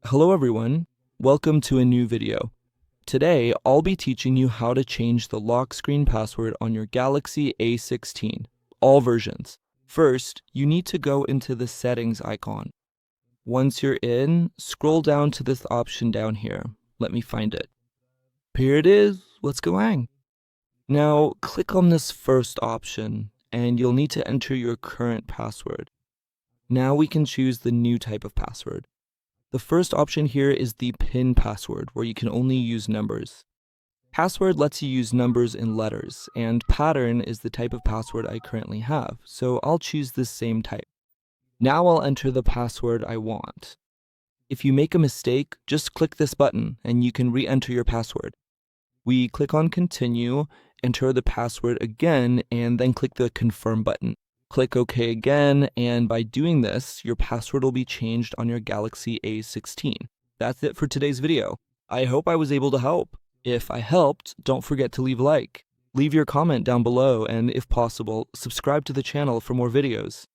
Hello everyone, welcome to a new video. Today, I'll be teaching you how to change the lock screen password on your Galaxy A16, all versions. First, you need to go into the settings icon. Once you're in, scroll down to this option down here. Let me find it. Here it is, let's go hang. Now, click on this first option, and you'll need to enter your current password. Now we can choose the new type of password. The first option here is the PIN password, where you can only use numbers. Password lets you use numbers and letters, and pattern is the type of password I currently have, so I'll choose this same type. Now I'll enter the password I want. If you make a mistake, just click this button and you can re-enter your password. We click on continue, enter the password again, and then click the confirm button. Click OK again, and by doing this, your password will be changed on your Galaxy A16. That's it for today's video. I hope I was able to help. If I helped, don't forget to leave a like. Leave your comment down below, and if possible, subscribe to the channel for more videos.